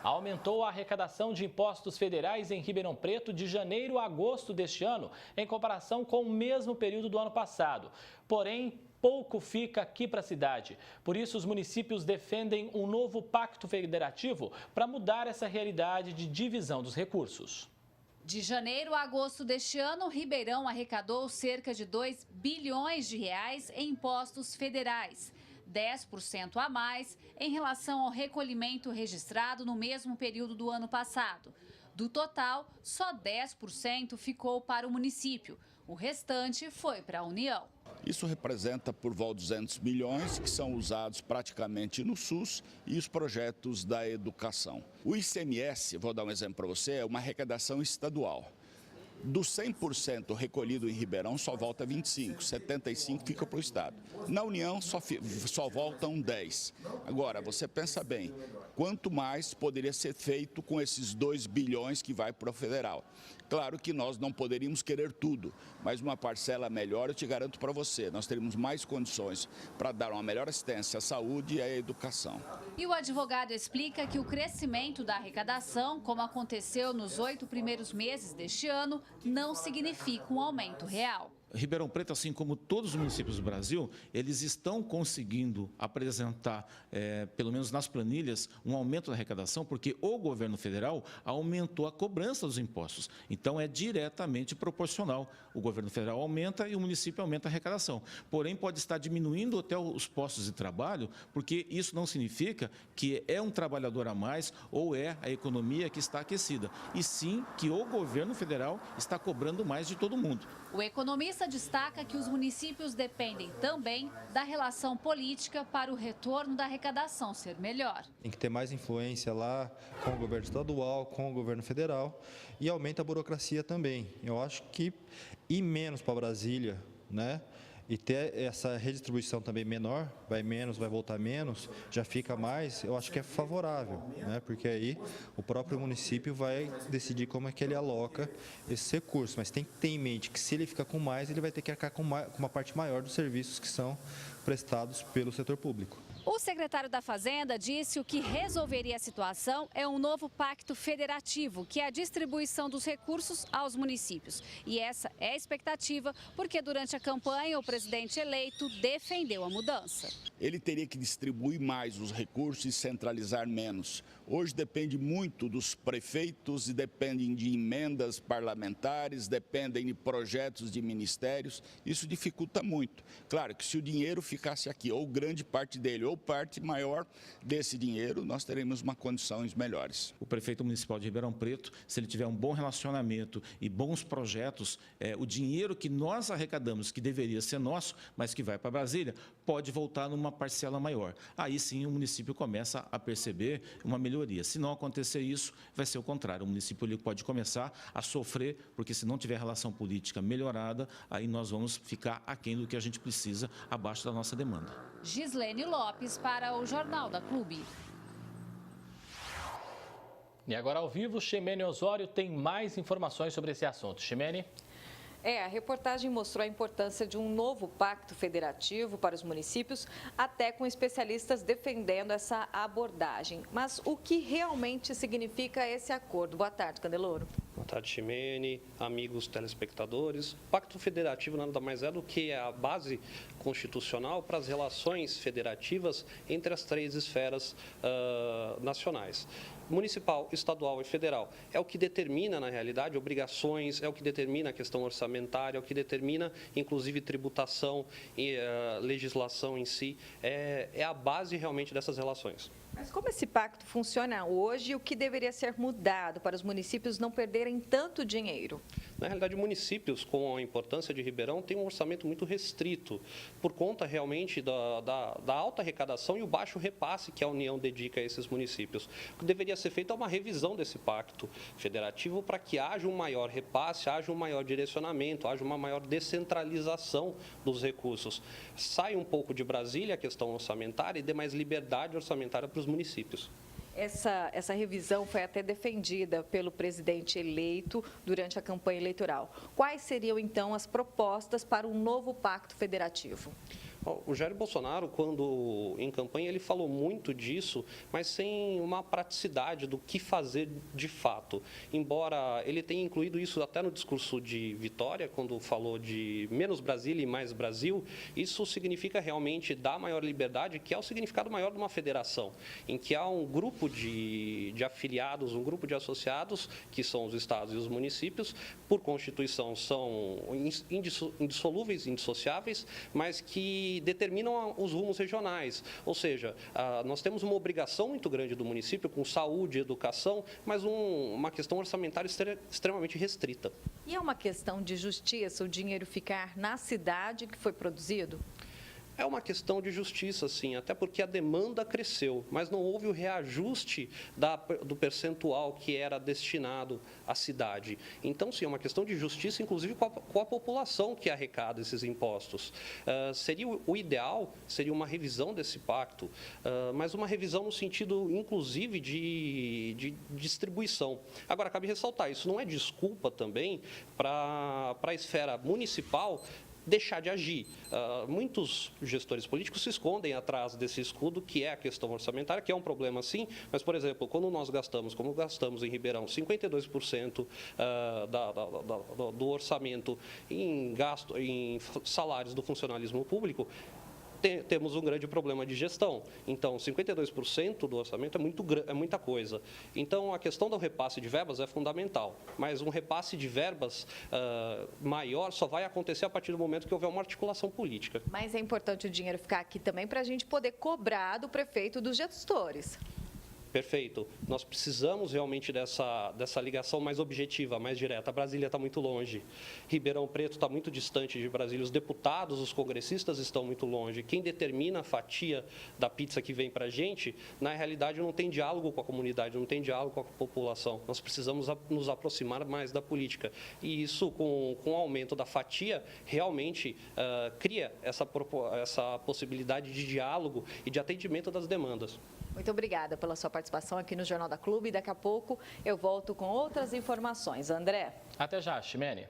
aumentou a arrecadação de impostos federais em Ribeirão Preto de janeiro a agosto deste ano, em comparação com o mesmo período do ano passado. Porém, pouco fica aqui para a cidade. Por isso, os municípios defendem um novo pacto federativo para mudar essa realidade de divisão dos recursos. De janeiro a agosto deste ano, Ribeirão arrecadou cerca de 2 bilhões de reais em impostos federais, 10% a mais em relação ao recolhimento registrado no mesmo período do ano passado. Do total, só 10% ficou para o município. O restante foi para a União. Isso representa por volta de 200 milhões que são usados praticamente no SUS e os projetos da educação. O ICMS, vou dar um exemplo para você, é uma arrecadação estadual. Do 100% recolhido em Ribeirão, só volta 25%, 75% fica para o Estado. Na União, só voltam 10%. Agora, você pensa bem, quanto mais poderia ser feito com esses 2 bilhões que vai para o federal? Claro que nós não poderíamos querer tudo, mas uma parcela melhor, eu te garanto para você, nós teríamos mais condições para dar uma melhor assistência à saúde e à educação. E o advogado explica que o crescimento da arrecadação, como aconteceu nos 8 primeiros meses deste ano, não significa um aumento real. Ribeirão Preto, assim como todos os municípios do Brasil, eles estão conseguindo apresentar, pelo menos nas planilhas, um aumento da arrecadação, porque o governo federal aumentou a cobrança dos impostos. Então, é diretamente proporcional. O governo federal aumenta e o município aumenta a arrecadação. Porém, pode estar diminuindo até os postos de trabalho, porque isso não significa que é um trabalhador a mais ou é a economia que está aquecida, e sim que o governo federal está cobrando mais de todo mundo. O economista destaca que os municípios dependem também da relação política para o retorno da arrecadação ser melhor. Tem que ter mais influência lá com o governo estadual, com o governo federal, e aumenta a burocracia também. Eu acho que ir menos para Brasília, né? E ter essa redistribuição também menor, vai menos, vai voltar menos, já fica mais, eu acho que é favorável, né? Porque aí o próprio município vai decidir como é que ele aloca esses recursos. Mas tem que ter em mente que se ele ficar com mais, ele vai ter que arcar com uma parte maior dos serviços que são prestados pelo setor público. O secretário da Fazenda disse que o que resolveria a situação é um novo pacto federativo, que é a distribuição dos recursos aos municípios. E essa é a expectativa, porque durante a campanha o presidente eleito defendeu a mudança. Ele teria que distribuir mais os recursos e centralizar menos. Hoje depende muito dos prefeitos e dependem de emendas parlamentares, dependem de projetos de ministérios. Isso dificulta muito. Claro que se o dinheiro ficasse aqui, ou grande parte dele, ou parte maior desse dinheiro, nós teremos condições melhores. O prefeito municipal de Ribeirão Preto, se ele tiver um bom relacionamento e bons projetos, o dinheiro que nós arrecadamos, que deveria ser nosso, mas que vai para Brasília, pode voltar numa parcela maior. Aí sim o município começa a perceber uma melhoria. Se não acontecer isso, vai ser o contrário. O município ele pode começar a sofrer, porque se não tiver relação política melhorada, aí nós vamos ficar aquém do que a gente precisa, abaixo da nossa demanda. Gislene Lopes para o Jornal da Clube. E agora ao vivo, Ximene Osório tem mais informações sobre esse assunto. Ximene? A reportagem mostrou a importância de um novo pacto federativo para os municípios, até com especialistas defendendo essa abordagem. Mas o que realmente significa esse acordo? Boa tarde, Candeloro. Boa tarde, Ximene, amigos telespectadores. O Pacto Federativo nada mais é do que a base constitucional para as relações federativas entre as 3 esferas nacionais. Municipal, estadual e federal. É o que determina, na realidade, obrigações, é o que determina a questão orçamentária, é o que determina, inclusive, tributação e legislação em si. É a base, realmente, dessas relações. Mas como esse pacto funciona hoje e o que deveria ser mudado para os municípios não perderem tanto dinheiro? Na realidade, municípios, com a importância de Ribeirão, têm um orçamento muito restrito, por conta realmente da alta arrecadação e o baixo repasse que a União dedica a esses municípios. O que deveria ser feito é uma revisão desse pacto federativo para que haja um maior repasse, haja um maior direcionamento, haja uma maior descentralização dos recursos. Sai um pouco de Brasília a questão orçamentária e dê mais liberdade orçamentária para os municípios. Essa revisão foi até defendida pelo presidente eleito durante a campanha eleitoral. Quais seriam, então, as propostas para um novo pacto federativo? O Jair Bolsonaro, quando em campanha, ele falou muito disso, mas sem uma praticidade do que fazer de fato. Embora ele tenha incluído isso até no discurso de vitória, quando falou de menos Brasília e mais Brasil, isso significa realmente dar maior liberdade, que é o significado maior de uma federação, em que há um grupo de afiliados, um grupo de associados, que são os estados e os municípios, por Constituição são indissolúveis, indissociáveis, mas que determinam os rumos regionais. Ou seja, nós temos uma obrigação muito grande do município com saúde, educação, mas uma questão orçamentária extremamente restrita. E é uma questão de justiça o dinheiro ficar na cidade que foi produzido? É uma questão de justiça, sim, até porque a demanda cresceu, mas não houve o reajuste do percentual que era destinado à cidade. Então, sim, é uma questão de justiça, inclusive com a população que arrecada esses impostos. O ideal seria uma revisão desse pacto, mas uma revisão no sentido, inclusive, de distribuição. Agora, cabe ressaltar, isso não é desculpa também para a esfera municipal deixar de agir. Muitos gestores políticos se escondem atrás desse escudo, que é a questão orçamentária, que é um problema sim, mas, por exemplo, quando nós gastamos, como gastamos em Ribeirão, 52% do orçamento em salários do funcionalismo público, temos um grande problema de gestão. Então, 52% do orçamento é muita coisa. Então, a questão do repasse de verbas é fundamental, mas um repasse de verbas maior só vai acontecer a partir do momento que houver uma articulação política. Mas é importante o dinheiro ficar aqui também para a gente poder cobrar do prefeito e dos gestores. Perfeito. Nós precisamos realmente dessa ligação mais objetiva, mais direta. Brasília está muito longe. Ribeirão Preto está muito distante de Brasília. Os deputados, os congressistas estão muito longe. Quem determina a fatia da pizza que vem para a gente, na realidade, não tem diálogo com a comunidade, não tem diálogo com a população. Nós precisamos nos aproximar mais da política. E isso, com o aumento da fatia, realmente cria essa possibilidade de diálogo e de atendimento das demandas. Muito obrigada pela sua participação aqui no Jornal da Clube. Daqui a pouco eu volto com outras informações. André. Até já, Ximene.